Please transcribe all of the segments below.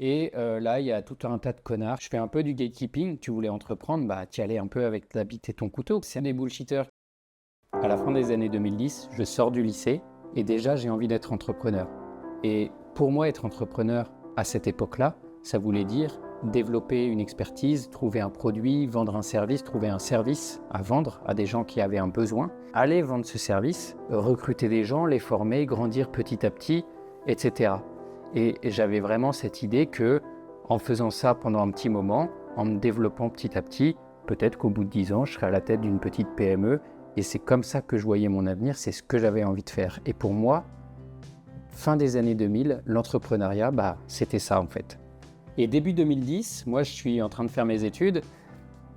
Et là, il y a tout un tas de connards. Je fais un peu du gatekeeping. Tu voulais entreprendre, bah, tu y allais un peu avec ta bite et ton couteau. C'est des bullshitters. À la fin des années 2010, je sors du lycée et déjà, j'ai envie d'être entrepreneur. Et pour moi, être entrepreneur à cette époque-là, ça voulait dire développer une expertise, trouver un produit, vendre un service, trouver un service à vendre à des gens qui avaient un besoin, aller vendre ce service, recruter des gens, les former, grandir petit à petit, etc. Et j'avais vraiment cette idée que, en faisant ça pendant un petit moment, en me développant petit à petit, peut-être qu'au bout de 10 ans, je serai à la tête d'une petite PME. Et c'est comme ça que je voyais mon avenir, c'est ce que j'avais envie de faire. Et pour moi, fin des années 2000, l'entrepreneuriat, c'était ça en fait. Et début 2010, moi je suis en train de faire mes études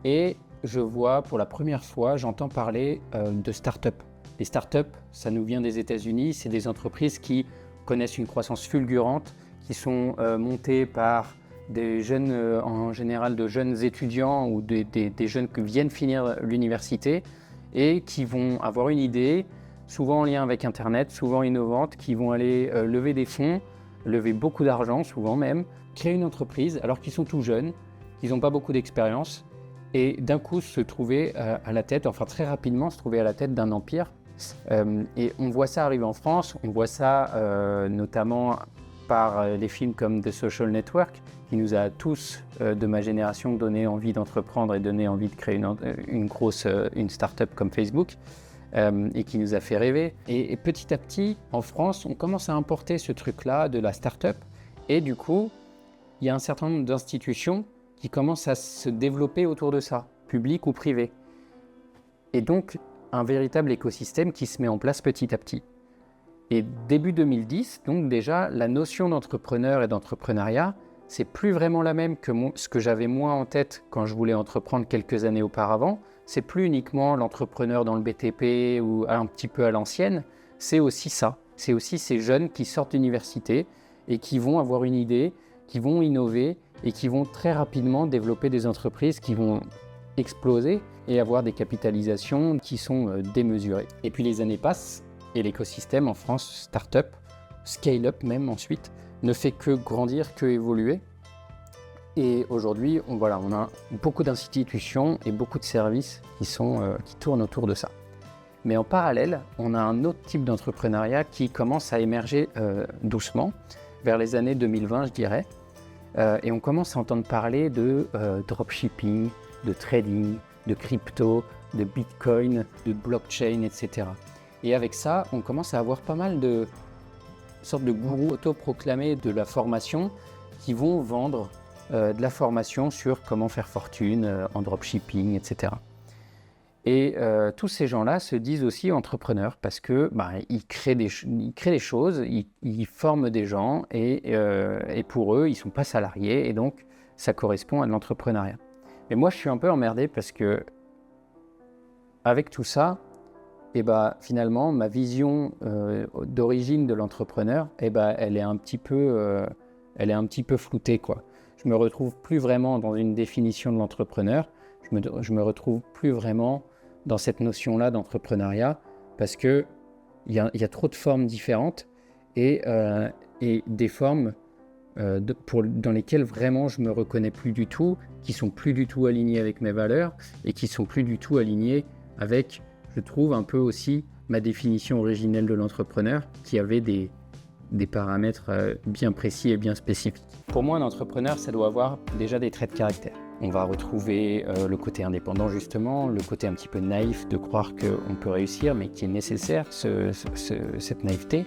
et je vois pour la première fois, j'entends parler de start-up. Les start-up, ça nous vient des États-Unis, c'est des entreprises qui connaissent une croissance fulgurante, qui sont montées par des jeunes, en général de jeunes étudiants ou des jeunes qui viennent finir l'université et qui vont avoir une idée, souvent en lien avec Internet, souvent innovante, qui vont aller lever des fonds, lever beaucoup d'argent, souvent même, créer une entreprise alors qu'ils sont tout jeunes, qu'ils n'ont pas beaucoup d'expérience, et d'un coup se trouver à la tête, enfin très rapidement se trouver à la tête d'un empire. Et on voit ça arriver en France, on voit ça notamment par les films comme The Social Network, qui nous a tous, de ma génération, donné envie d'entreprendre et donné envie de créer une start-up comme Facebook. Et qui nous a fait rêver. Et petit à petit, en France, on commence à importer ce truc-là de la start-up. Et du coup, il y a un certain nombre d'institutions qui commencent à se développer autour de ça, publiques ou privées. Et donc, un véritable écosystème qui se met en place petit à petit. Et début 2010, donc déjà, la notion d'entrepreneur et d'entrepreneuriat, c'est plus vraiment la même que ce que j'avais moi en tête quand je voulais entreprendre quelques années auparavant. C'est plus uniquement l'entrepreneur dans le BTP ou un petit peu à l'ancienne, c'est aussi ça. C'est aussi ces jeunes qui sortent d'université et qui vont avoir une idée, qui vont innover et qui vont très rapidement développer des entreprises qui vont exploser et avoir des capitalisations qui sont démesurées. Et puis les années passent et l'écosystème en France, start-up, scale-up même ensuite, ne fait que grandir, que évoluer. Et aujourd'hui, on a beaucoup d'institutions et beaucoup de services qui tournent autour de ça. Mais en parallèle, on a un autre type d'entrepreneuriat qui commence à émerger doucement, vers les années 2020, je dirais. Et on commence à entendre parler de dropshipping, de trading, de crypto, de bitcoin, de blockchain, etc. Et avec ça, on commence à avoir pas mal de sortes de gourous autoproclamés de la formation qui vont vendre de la formation sur comment faire fortune en dropshipping, etc. Et tous ces gens-là se disent aussi entrepreneurs parce que ils créent des choses, ils forment des gens et pour eux, ils ne sont pas salariés et donc ça correspond à de l'entrepreneuriat. Mais moi, je suis un peu emmerdé parce que avec tout ça, finalement, ma vision d'origine de l'entrepreneur, elle est un petit peu floutée, quoi. Je me retrouve plus vraiment dans une définition de l'entrepreneur. Je me retrouve plus vraiment dans cette notion-là d'entrepreneuriat parce que il y a trop de formes différentes et des formes dans lesquelles vraiment je me reconnais plus du tout, qui sont plus du tout alignées avec mes valeurs et qui sont plus du tout alignées avec, je trouve, un peu aussi ma définition originelle de l'entrepreneur qui avait des paramètres bien précis et bien spécifiques. Pour moi, un entrepreneur, ça doit avoir déjà des traits de caractère. On va retrouver le côté indépendant justement, le côté un petit peu naïf de croire qu'on peut réussir, mais qui est nécessaire, cette naïveté.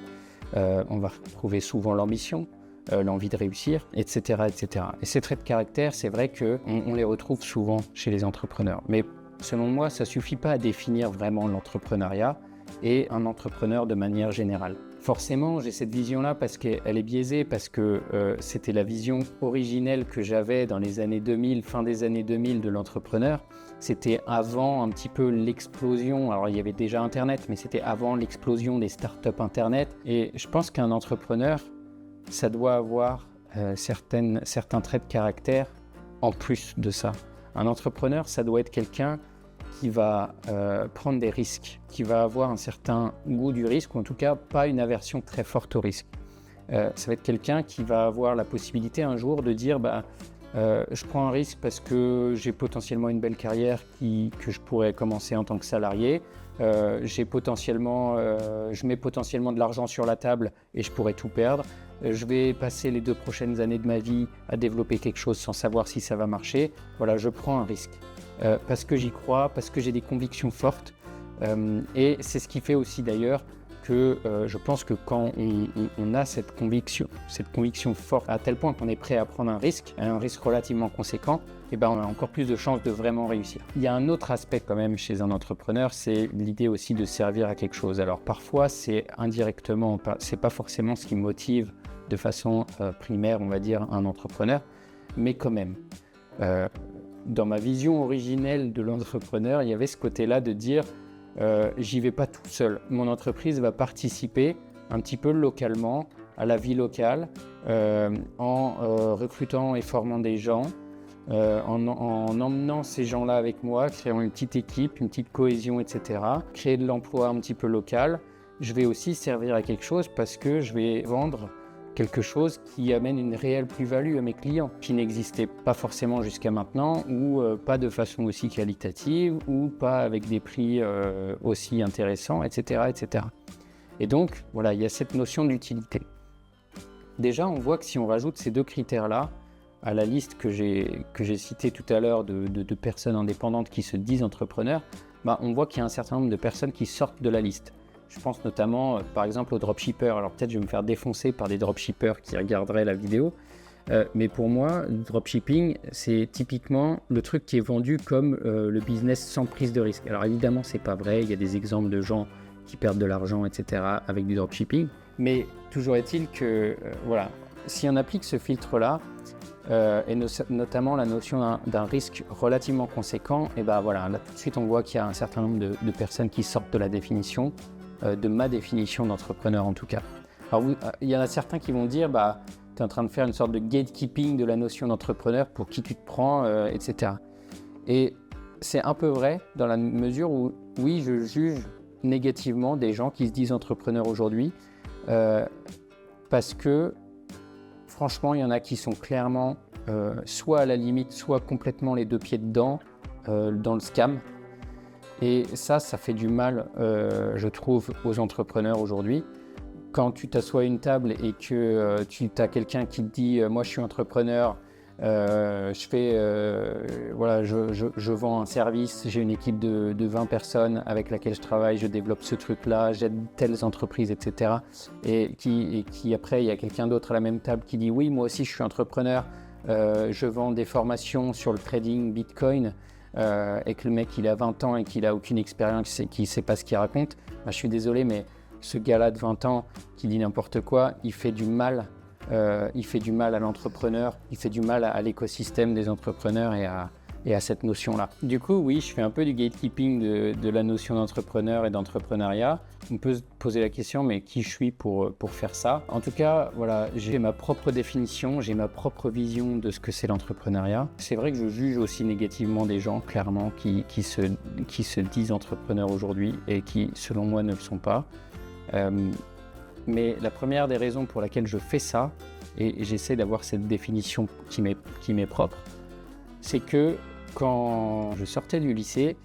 On va retrouver souvent l'ambition, l'envie de réussir, etc., etc. Et ces traits de caractère, c'est vrai qu'on les retrouve souvent chez les entrepreneurs. Mais selon moi, ça ne suffit pas à définir vraiment l'entrepreneuriat et un entrepreneur de manière générale. Forcément, j'ai cette vision-là parce qu'elle est biaisée, parce que c'était la vision originelle que j'avais dans les années 2000, fin des années 2000 de l'entrepreneur. C'était avant un petit peu l'explosion, alors il y avait déjà Internet, mais c'était avant l'explosion des startups Internet. Et je pense qu'un entrepreneur, ça doit avoir certains traits de caractère en plus de ça. Un entrepreneur, ça doit être quelqu'un qui va prendre des risques, qui va avoir un certain goût du risque, ou en tout cas pas une aversion très forte au risque. Ça va être quelqu'un qui va avoir la possibilité un jour de dire je prends un risque parce que j'ai potentiellement une belle carrière que je pourrais commencer en tant que salarié. Je mets potentiellement de l'argent sur la table et je pourrais tout perdre. Je vais passer les 2 prochaines années de ma vie à développer quelque chose sans savoir si ça va marcher. Voilà, je prends un risque parce que j'y crois, parce que j'ai des convictions fortes. Et c'est ce qui fait aussi d'ailleurs que je pense que quand on a cette conviction forte à tel point qu'on est prêt à prendre un risque relativement conséquent, on a encore plus de chances de vraiment réussir. Il y a un autre aspect quand même chez un entrepreneur, c'est l'idée aussi de servir à quelque chose. Alors parfois c'est indirectement, c'est pas forcément ce qui motive de façon primaire, on va dire, un entrepreneur, mais quand même. Dans ma vision originelle de l'entrepreneur, il y avait ce côté-là de dire j'y vais pas tout seul. Mon entreprise va participer un petit peu localement à la vie locale en recrutant et formant des gens, en emmenant ces gens-là avec moi, créant une petite équipe, une petite cohésion, etc. Créer de l'emploi un petit peu local. Je vais aussi servir à quelque chose parce que je vais vendre quelque chose qui amène une réelle plus-value à mes clients, qui n'existait pas forcément jusqu'à maintenant, ou pas de façon aussi qualitative, ou pas avec des prix aussi intéressants, etc., etc. Et donc, voilà, il y a cette notion d'utilité. Déjà, on voit que si on rajoute ces 2 critères-là à la liste que j'ai citée tout à l'heure de personnes indépendantes qui se disent entrepreneurs, on voit qu'il y a un certain nombre de personnes qui sortent de la liste. Je pense notamment, par exemple, aux dropshippers. Alors peut-être je vais me faire défoncer par des dropshippers qui regarderaient la vidéo, mais pour moi, le dropshipping, c'est typiquement le truc qui est vendu comme le business sans prise de risque. Alors évidemment, c'est pas vrai. Il y a des exemples de gens qui perdent de l'argent, etc. avec du dropshipping. Mais toujours est-il que, si on applique ce filtre-là, et notamment la notion d'un risque relativement conséquent, là tout de suite on voit qu'il y a un certain nombre de personnes qui sortent de la définition, de ma définition d'entrepreneur en tout cas. Alors il y en a certains qui vont dire tu es en train de faire une sorte de gatekeeping de la notion d'entrepreneur, pour qui tu te prends, etc. Et c'est un peu vrai dans la mesure où oui, je juge négativement des gens qui se disent entrepreneurs aujourd'hui parce que franchement il y en a qui sont clairement soit à la limite, soit complètement les 2 pieds dedans dans le scam. Et ça fait du mal, je trouve, aux entrepreneurs aujourd'hui. Quand tu t'assois à une table et que tu as quelqu'un qui te dit « moi je suis entrepreneur, je vends un service, j'ai une équipe de 20 personnes avec laquelle je travaille, je développe ce truc-là, j'aide telles entreprises, etc. » Et qui après, il y a quelqu'un d'autre à la même table qui dit « oui, moi aussi je suis entrepreneur, je vends des formations sur le trading Bitcoin. » et que le mec il a 20 ans et qu'il n'a aucune expérience et qu'il ne sait pas ce qu'il raconte, je suis désolé, mais ce gars-là de 20 ans qui dit n'importe quoi, il fait du mal à l'entrepreneur, il fait du mal à l'écosystème des entrepreneurs et à cette notion-là. Du coup, oui, je fais un peu du gatekeeping de la notion d'entrepreneur et d'entrepreneuriat. On peut se poser la question, mais qui je suis pour faire ça? En tout cas, j'ai ma propre définition, j'ai ma propre vision de ce que c'est l'entrepreneuriat. C'est vrai que je juge aussi négativement des gens, clairement, qui se disent entrepreneurs aujourd'hui et qui, selon moi, ne le sont pas. Mais la première des raisons pour laquelle je fais ça, et j'essaie d'avoir cette définition qui m'est propre, c'est que quand je sortais du lycée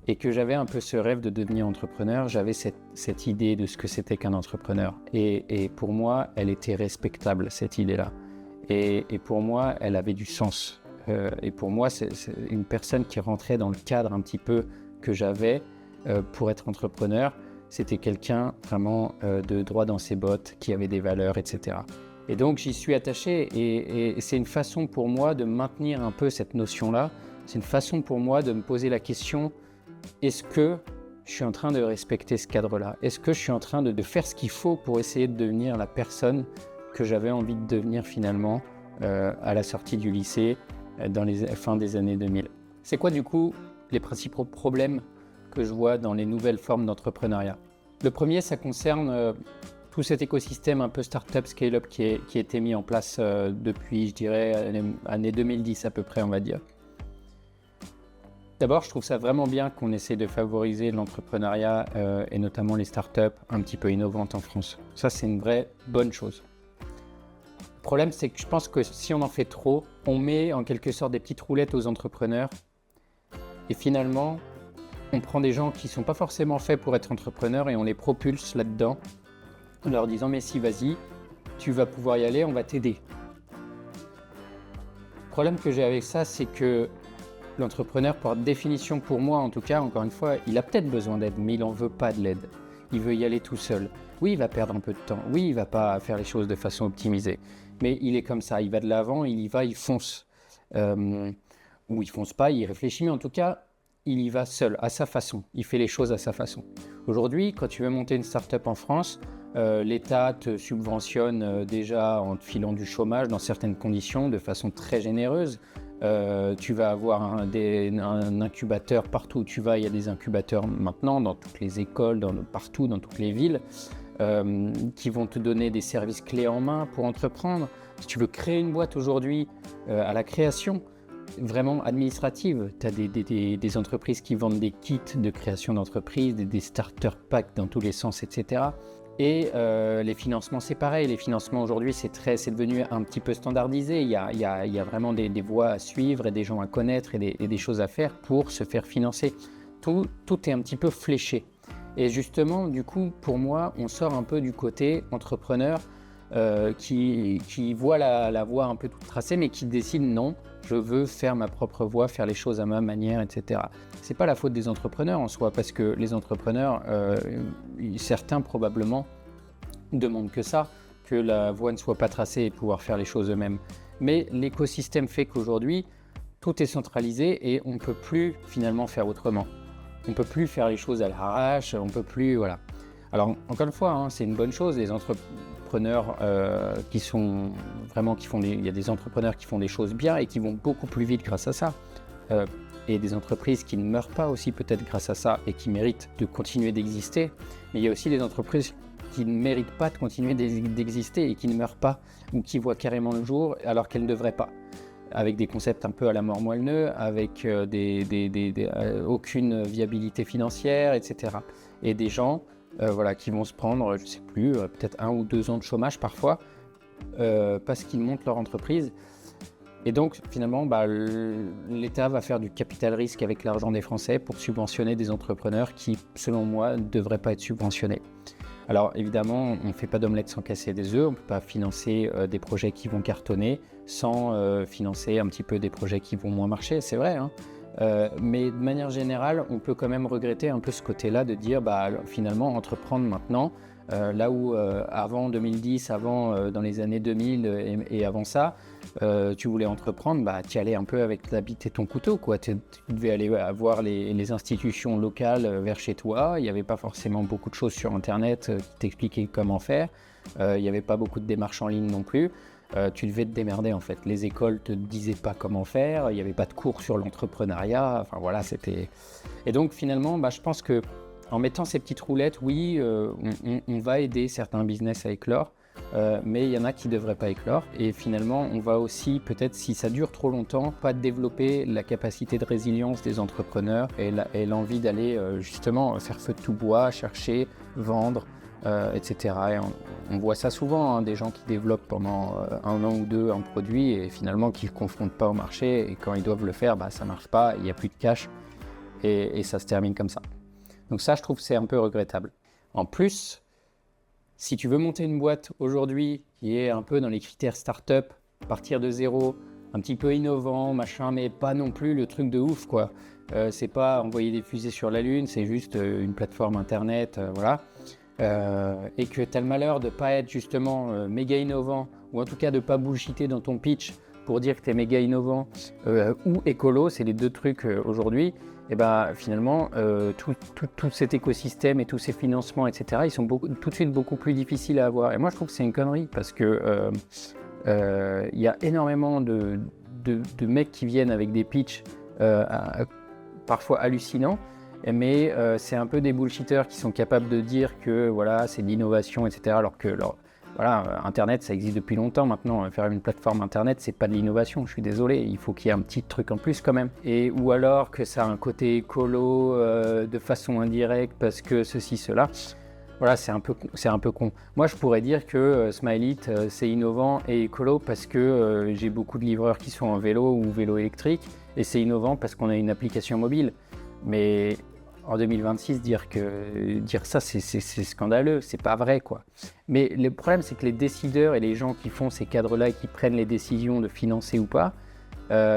et que j'avais un peu ce rêve de devenir entrepreneur, j'avais cette idée de ce que c'était qu'un entrepreneur. Et pour moi, elle était respectable, cette idée-là. Et pour moi, elle avait du sens. Et pour moi, c'est une personne qui rentrait dans le cadre un petit peu que j'avais pour être entrepreneur. C'était quelqu'un vraiment de droit dans ses bottes, qui avait des valeurs, etc. Et donc j'y suis attaché et c'est une façon pour moi de maintenir un peu cette notion-là. C'est une façon pour moi de me poser la question, est-ce que je suis en train de respecter ce cadre-là? Est-ce que je suis en train de faire ce qu'il faut pour essayer de devenir la personne que j'avais envie de devenir finalement à la sortie du lycée dans les fins des années 2000? C'est quoi du coup les principaux problèmes que je vois dans les nouvelles formes d'entrepreneuriat? Le premier, ça concerne tout cet écosystème un peu start-up, scale-up qui a été mis en place depuis, je dirais, année 2010 à peu près, on va dire. D'abord, je trouve ça vraiment bien qu'on essaie de favoriser l'entrepreneuriat et notamment les start-up un petit peu innovantes en France. Ça, c'est une vraie bonne chose. problème, c'est que je pense que si on en fait trop, on met en quelque sorte des petites roulettes aux entrepreneurs et finalement, on prend des gens qui ne sont pas forcément faits pour être entrepreneurs et on les propulse là-dedans en leur disant « mais si, vas-y, tu vas pouvoir y aller, on va t'aider ». Le problème que j'ai avec ça, c'est que l'entrepreneur, par définition pour moi en tout cas, encore une fois, il a peut-être besoin d'aide, mais il n'en veut pas de l'aide. Il veut y aller tout seul. Oui, il va perdre un peu de temps. Oui, il ne va pas faire les choses de façon optimisée. Mais il est comme ça, il va de l'avant, il y va, il fonce. Ou il fonce pas, il réfléchit, mais en tout cas, il y va seul, à sa façon. Il fait les choses à sa façon. Aujourd'hui, quand tu veux monter une start-up en France, l'État te subventionne déjà en te filant du chômage dans certaines conditions de façon très généreuse. Tu vas avoir un incubateur partout où tu vas. Il y a des incubateurs maintenant dans toutes les écoles, partout dans toutes les villes qui vont te donner des services clés en main pour entreprendre. Si tu veux créer une boîte aujourd'hui à la création, vraiment administrative, tu as des entreprises qui vendent des kits de création d'entreprise, des starter packs dans tous les sens, etc. Et les financements, c'est pareil. Les financements aujourd'hui, c'est devenu un petit peu standardisé. Il y a vraiment des voies à suivre et des gens à connaître et des choses à faire pour se faire financer. Tout est un petit peu fléché. Et justement, du coup, pour moi, on sort un peu du côté entrepreneur qui voit la voie un peu toute tracée, mais qui décide non, je veux faire ma propre voie, faire les choses à ma manière, etc. C'est pas la faute des entrepreneurs en soi, parce que les entrepreneurs, certains probablement demandent que ça, que la voie ne soit pas tracée et pouvoir faire les choses eux-mêmes. Mais l'écosystème fait qu'aujourd'hui, tout est centralisé et on ne peut plus finalement faire autrement. On ne peut plus faire les choses à l'arrache, on ne peut plus, voilà. Alors, encore une fois, c'est une bonne chose, les entrepreneurs il y a des entrepreneurs qui font des choses bien et qui vont beaucoup plus vite grâce à ça. Et des entreprises qui ne meurent pas aussi peut-être grâce à ça et qui méritent de continuer d'exister. Mais il y a aussi des entreprises qui ne méritent pas de continuer d'exister et qui ne meurent pas ou qui voient carrément le jour alors qu'elles ne devraient pas. Avec des concepts un peu à la mort moelle-neu, avec aucune viabilité financière, etc. Et des gens qui vont se prendre, je ne sais plus, peut-être 1 ou 2 ans de chômage parfois, parce qu'ils montent leur entreprise. Et donc, finalement, l'État va faire du capital risque avec l'argent des Français pour subventionner des entrepreneurs qui, selon moi, ne devraient pas être subventionnés. Alors, évidemment, on ne fait pas d'omelette sans casser des œufs. On ne peut pas financer des projets qui vont cartonner sans financer un petit peu des projets qui vont moins marcher, c'est vrai. Mais de manière générale, on peut quand même regretter un peu ce côté-là de dire, finalement, entreprendre maintenant, là où avant 2010, dans les années 2000 et avant ça, tu voulais entreprendre, tu y allais un peu avec ta bite et ton couteau, quoi. Tu devais aller voir les institutions locales vers chez toi. Il n'y avait pas forcément beaucoup de choses sur Internet qui t'expliquaient comment faire. Il n'y avait pas beaucoup de démarches en ligne non plus. Tu devais te démerder en fait. Les écoles ne te disaient pas comment faire. Il n'y avait pas de cours sur l'entrepreneuriat. Enfin voilà, c'était... Et donc finalement, je pense que en mettant ces petites roulettes, oui, on va aider certains business à éclore. Mais il y en a qui ne devraient pas éclore et finalement on va aussi peut-être, si ça dure trop longtemps, pas développer la capacité de résilience des entrepreneurs et l'envie d'aller justement faire feu de tout bois, chercher, vendre, etc. Et on voit ça souvent, des gens qui développent pendant 1 an ou 2 un produit et finalement qui ne le confrontent pas au marché et quand ils doivent le faire, ça ne marche pas, il n'y a plus de cash et ça se termine comme ça. Donc ça, je trouve que c'est un peu regrettable. En plus, si tu veux monter une boîte aujourd'hui qui est un peu dans les critères start-up, partir de zéro, un petit peu innovant, machin, mais pas non plus le truc de ouf, quoi. C'est pas envoyer des fusées sur la Lune, c'est juste une plateforme internet, voilà. Et que tu as le malheur de ne pas être justement méga innovant, ou en tout cas de ne pas bullshiter dans ton pitch pour dire que tu es méga innovant ou écolo, c'est les 2 trucs aujourd'hui. Et finalement, tout cet écosystème et tous ces financements, etc., ils sont tout de suite beaucoup plus difficiles à avoir. Et moi, je trouve que c'est une connerie parce que y a énormément de mecs qui viennent avec des pitchs parfois hallucinants, mais c'est un peu des bullshitters qui sont capables de dire que voilà, c'est de l'innovation, etc., alors que voilà, Internet, ça existe depuis longtemps maintenant. Faire une plateforme Internet, c'est pas de l'innovation, je suis désolé. Il faut qu'il y ait un petit truc en plus quand même. Ou alors que ça a un côté écolo de façon indirecte parce que ceci, cela. Voilà, c'est un peu con. Moi, je pourrais dire que Smileit, c'est innovant et écolo parce que j'ai beaucoup de livreurs qui sont en vélo ou vélo électrique, et c'est innovant parce qu'on a une application mobile. Mais en 2026, dire ça, c'est scandaleux, c'est pas vrai, quoi. Mais le problème, c'est que les décideurs et les gens qui font ces cadres-là et qui prennent les décisions de financer ou pas,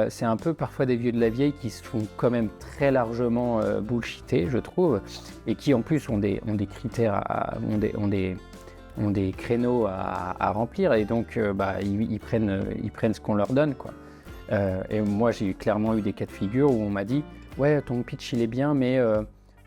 c'est un peu parfois des vieux de la vieille qui se font quand même très largement bullshiter, je trouve, et qui en plus ont des critères, ont des créneaux à remplir, et donc ils prennent ce qu'on leur donne, quoi. Et moi, j'ai clairement eu des cas de figure où on m'a dit « Ouais, ton pitch, il est bien, mais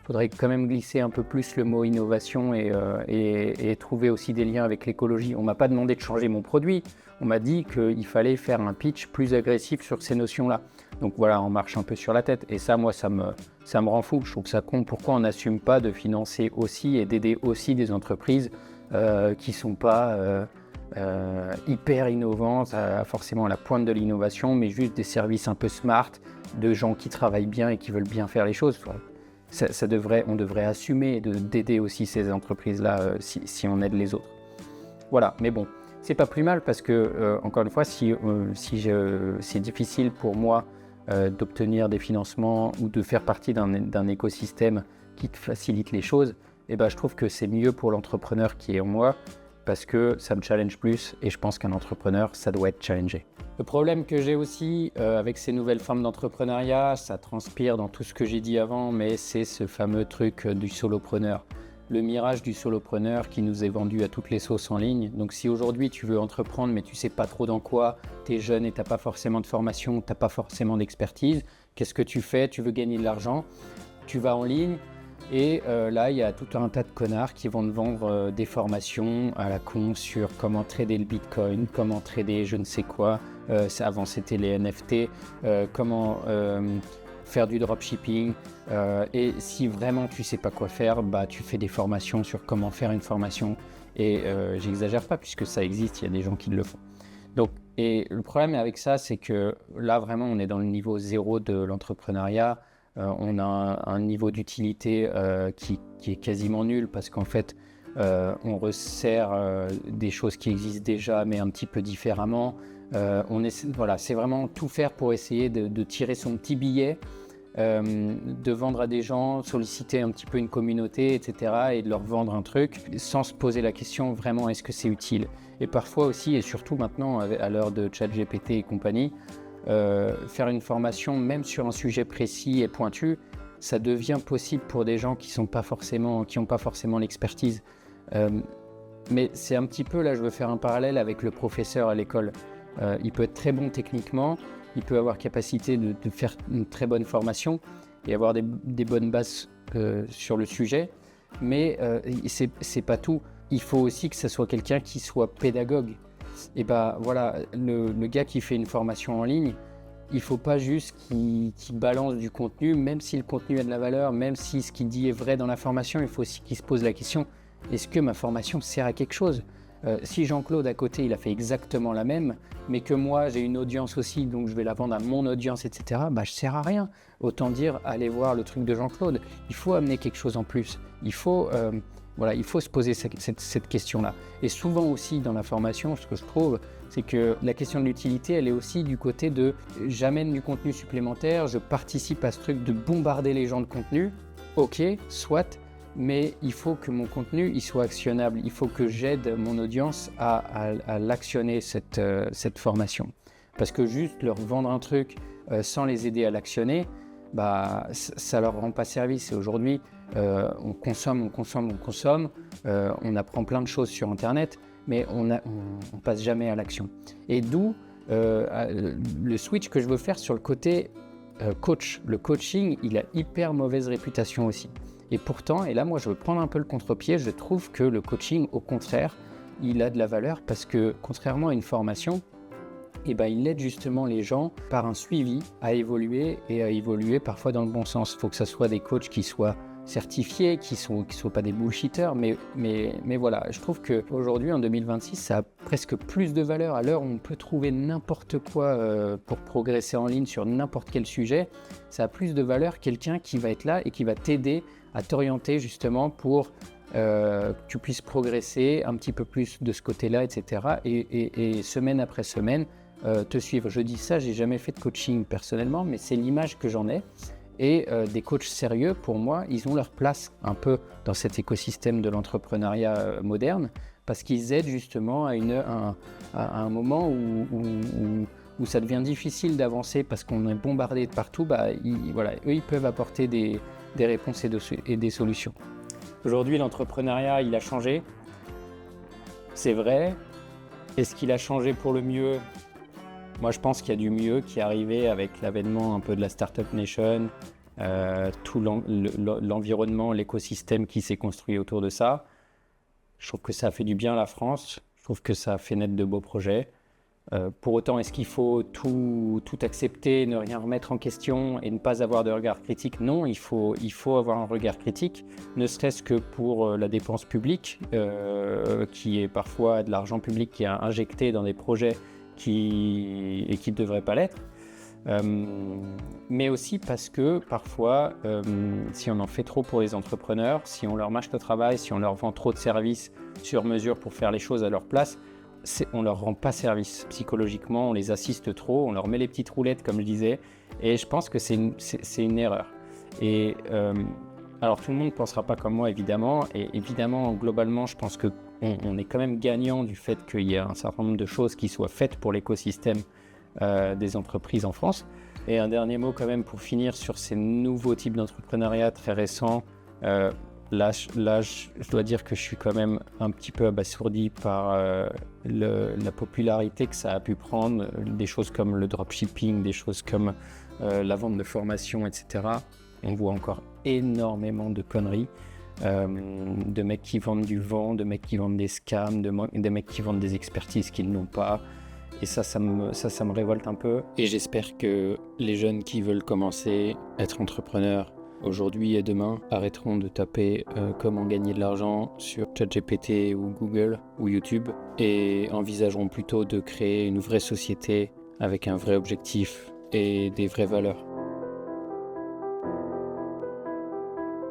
faudrait quand même glisser un peu plus le mot innovation et trouver aussi des liens avec l'écologie. » On ne m'a pas demandé de changer mon produit, on m'a dit qu'il fallait faire un pitch plus agressif sur ces notions-là. Donc voilà, on marche un peu sur la tête. Et ça, moi, ça me rend fou. Je trouve ça con. Pourquoi on n'assume pas de financer aussi et d'aider aussi des entreprises qui ne sont pas hyper innovantes, forcément à la pointe de l'innovation, mais juste des services un peu smart, de gens qui travaillent bien et qui veulent bien faire les choses. On devrait assumer d'aider aussi ces entreprises-là si on aide les autres. Voilà, mais bon, c'est pas plus mal parce que, encore une fois, c'est difficile pour moi d'obtenir des financements ou de faire partie d'un écosystème qui te facilite les choses, et ben, je trouve que c'est mieux pour l'entrepreneur qui est en moi parce que ça me challenge plus, et je pense qu'un entrepreneur, ça doit être challengé. Le problème que j'ai aussi avec ces nouvelles formes d'entrepreneuriat, ça transpire dans tout ce que j'ai dit avant, mais c'est ce fameux truc du solopreneur. Le mirage du solopreneur qui nous est vendu à toutes les sauces en ligne. Donc si aujourd'hui tu veux entreprendre mais tu sais pas trop dans quoi, tu es jeune et tu n'as pas forcément de formation, tu n'as pas forcément d'expertise, qu'est-ce que tu fais? Tu veux gagner de l'argent, tu vas en ligne, et là il y a tout un tas de connards qui vont te vendre des formations à la con sur comment trader le Bitcoin, comment trader je ne sais quoi, avant c'était les NFT, comment faire du dropshipping, et si vraiment tu sais pas quoi faire, bah tu fais des formations sur comment faire une formation, et j'exagère pas puisque ça existe, il y a des gens qui le font. Donc, et le problème avec ça, c'est que là vraiment on est dans le niveau zéro de l'entrepreneuriat. On a un niveau d'utilité qui est quasiment nul parce qu'en fait on resserre des choses qui existent déjà mais un petit peu différemment. Voilà, c'est vraiment tout faire pour essayer de tirer son petit billet, de vendre à des gens, solliciter un petit peu une communauté, etc. et de leur vendre un truc sans se poser la question vraiment est-ce que c'est utile. Et parfois aussi, et surtout maintenant à l'heure de ChatGPT et compagnie, faire une formation même sur un sujet précis et pointu, ça devient possible pour des gens qui n'ont pas forcément l'expertise. Mais c'est un petit peu, là je veux faire un parallèle avec le professeur à l'école. Il peut être très bon techniquement, il peut avoir capacité de faire une très bonne formation et avoir des bonnes bases sur le sujet, mais c'est pas tout. Il faut aussi que ce soit quelqu'un qui soit pédagogue. Et bah voilà, le gars qui fait une formation en ligne, il faut pas juste qu'il balance du contenu, même si le contenu a de la valeur, même si ce qu'il dit est vrai dans la formation, il faut aussi qu'il se pose la question, est-ce que ma formation sert à quelque chose? Si Jean-Claude à côté, il a fait exactement la même, mais que moi j'ai une audience aussi, donc je vais la vendre à mon audience, etc., bah je sers à rien. Autant dire, allez voir le truc de Jean-Claude. Il faut amener quelque chose en plus. Il faut se poser cette question-là. Et souvent aussi dans la formation, ce que je trouve, c'est que la question de l'utilité, elle est aussi du côté de j'amène du contenu supplémentaire, je participe à ce truc de bombarder les gens de contenu. Ok, soit, mais il faut que mon contenu il soit actionnable. Il faut que j'aide mon audience à l'actionner, cette formation. Parce que juste leur vendre un truc sans les aider à l'actionner, bah, ça leur rend pas service. Et aujourd'hui, on consomme, on apprend plein de choses sur Internet, mais on passe jamais à l'action. Et d'où le switch que je veux faire sur le côté coach. Le coaching, il a hyper mauvaise réputation aussi. Et pourtant, et là moi je veux prendre un peu le contre-pied, je trouve que le coaching, au contraire, il a de la valeur parce que contrairement à une formation, il aide justement les gens par un suivi à évoluer et à évoluer parfois dans le bon sens. Il faut que ce soit des coachs qui soient certifiés, qui soient pas des bullshitters, mais voilà, je trouve qu'aujourd'hui en 2026, ça a presque plus de valeur à l'heure où on peut trouver n'importe quoi pour progresser en ligne sur n'importe quel sujet. Ça a plus de valeur quelqu'un qui va être là et qui va t'aider à t'orienter justement pour que tu puisses progresser un petit peu plus de ce côté-là, etc. Et semaine après semaine, te suivre. Je dis ça, j'ai jamais fait de coaching personnellement, mais c'est l'image que j'en ai. Et des coachs sérieux, pour moi, ils ont leur place un peu dans cet écosystème de l'entrepreneuriat moderne, parce qu'ils aident justement à un moment où ça devient difficile d'avancer parce qu'on est bombardé de partout. Eux, ils peuvent apporter des réponses et des solutions. Aujourd'hui, l'entrepreneuriat, il a changé. C'est vrai. Est-ce qu'il a changé pour le mieux ? Moi, je pense qu'il y a du mieux qui est arrivé avec l'avènement un peu de la Startup Nation, tout l'environnement, l'écosystème qui s'est construit autour de ça. Je trouve que ça a fait du bien à la France. Je trouve que ça a fait naître de beaux projets. Pour autant, est-ce qu'il faut tout accepter, ne rien remettre en question et ne pas avoir de regard critique ? Non, il faut avoir un regard critique, ne serait-ce que pour la dépense publique, qui est parfois de l'argent public qui est injecté dans des projets qui ne devraient pas l'être. Mais aussi parce que parfois, si on en fait trop pour les entrepreneurs, si on leur mâche le travail, si on leur vend trop de services sur mesure pour faire les choses à leur place, on leur rend pas service psychologiquement, on les assiste trop, on leur met les petites roulettes comme je disais, et je pense que c'est une erreur. Et alors tout le monde ne pensera pas comme moi évidemment, et évidemment globalement je pense qu'on est quand même gagnant du fait qu'il y a un certain nombre de choses qui soient faites pour l'écosystème des entreprises en France. Et un dernier mot quand même pour finir sur ces nouveaux types d'entrepreneuriat très récents. Là, je dois dire que je suis quand même un petit peu abasourdi par la popularité que ça a pu prendre, des choses comme le dropshipping, des choses comme la vente de formation, etc. On voit encore énormément de conneries, de mecs qui vendent du vent, de mecs qui vendent des scams, des mecs qui vendent des expertises qu'ils n'ont pas. Et ça me révolte un peu. Et j'espère que les jeunes qui veulent commencer à être entrepreneurs aujourd'hui et demain arrêteront de taper comment gagner de l'argent sur ChatGPT ou Google ou YouTube et envisageront plutôt de créer une vraie société avec un vrai objectif et des vraies valeurs.